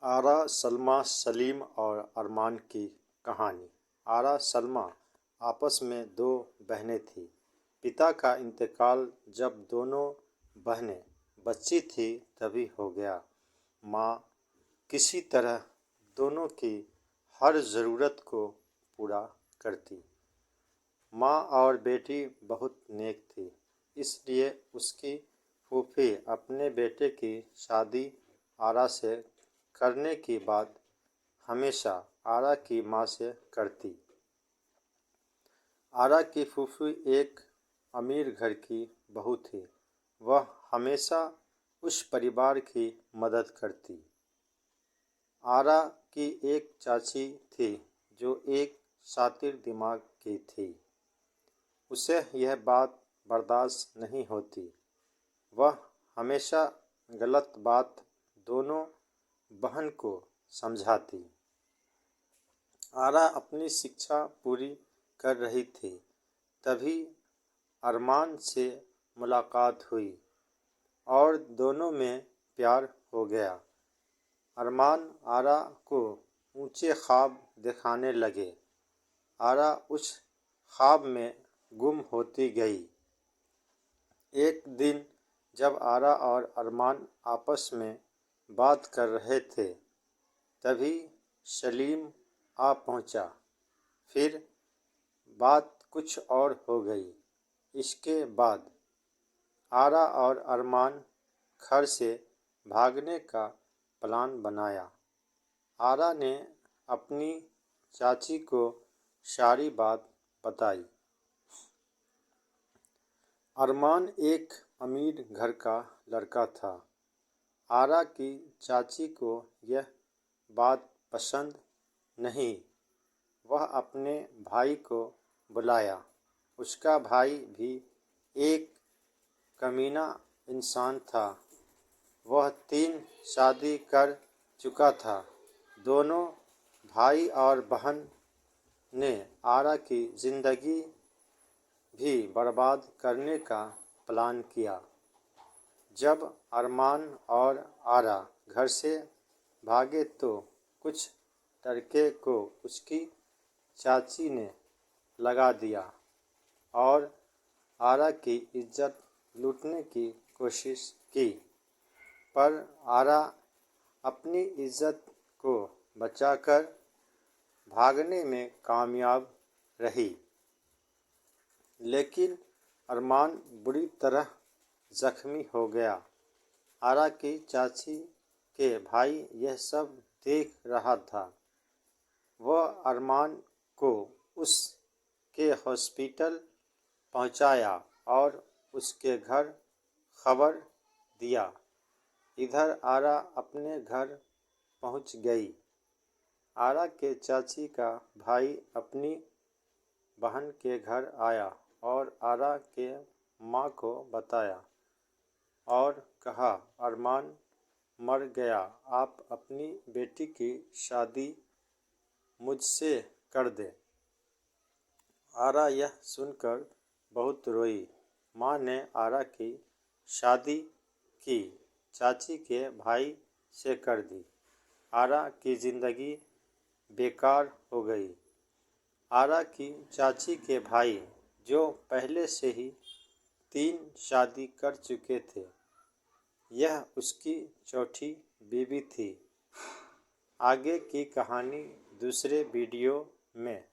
आरा, सलमा, सलीम और अरमान की कहानी। आरा सलमा आपस में दो बहनें थीं। पिता का इंतकाल जब दोनों बहनें बच्ची थीं तभी हो गया। माँ किसी तरह दोनों की हर ज़रूरत को पूरा करती। माँ और बेटी बहुत नेक थी, इसलिए उसकी फूफी अपने बेटे की शादी आरा से करने की बात हमेशा आरा की माँ से करती। आरा की फूफी एक अमीर घर की बहू थी। वह हमेशा उस परिवार की मदद करती। आरा की एक चाची थी जो एक शातिर दिमाग की थी। उसे यह बात बर्दाश्त नहीं होती। वह हमेशा गलत बात दोनों बहन को समझाती। आरा अपनी शिक्षा पूरी कर रही थी तभी अरमान से मुलाकात हुई और दोनों में प्यार हो गया। अरमान आरा को ऊंचे ख्वाब दिखाने लगे। आरा उस ख्वाब में गुम होती गई। एक दिन जब आरा और अरमान आपस में बात कर रहे थे तभी सलीम आ पहुंचा। फिर बात कुछ और हो गई। इसके बाद आरा और अरमान घर से भागने का प्लान बनाया। आरा ने अपनी चाची को सारी बात बताई। अरमान एक अमीर घर का लड़का था। आरा की चाची को यह बात पसंद नहीं। वह अपने भाई को बुलाया। उसका भाई भी एक कमीना इंसान था। वह 3 शादी कर चुका था। दोनों भाई और बहन ने आरा की जिंदगी भी बर्बाद करने का प्लान किया। जब अरमान और आरा घर से भागे तो कुछ लड़के को उसकी चाची ने लगा दिया और आरा की इज्जत लूटने की कोशिश की, पर आरा अपनी इज्जत को बचाकर भागने में कामयाब रही। लेकिन अरमान बुरी तरह जख्मी हो गया। आरा की चाची के भाई यह सब देख रहा था। वह अरमान को उसके हॉस्पिटल पहुंचाया और उसके घर खबर दिया। इधर आरा अपने घर पहुंच गई। आरा के चाची का भाई अपनी बहन के घर आया और आरा के माँ को बताया और कहा, अरमान मर गया, आप अपनी बेटी की शादी मुझसे कर दें। आरा यह सुनकर बहुत रोई। माँ ने आरा की शादी की चाची के भाई से कर दी। आरा की जिंदगी बेकार हो गई। आरा की चाची के भाई जो पहले से ही 3 शादी कर चुके थे, यह उसकी चौथी बीवी थी। आगे की कहानी दूसरे वीडियो में।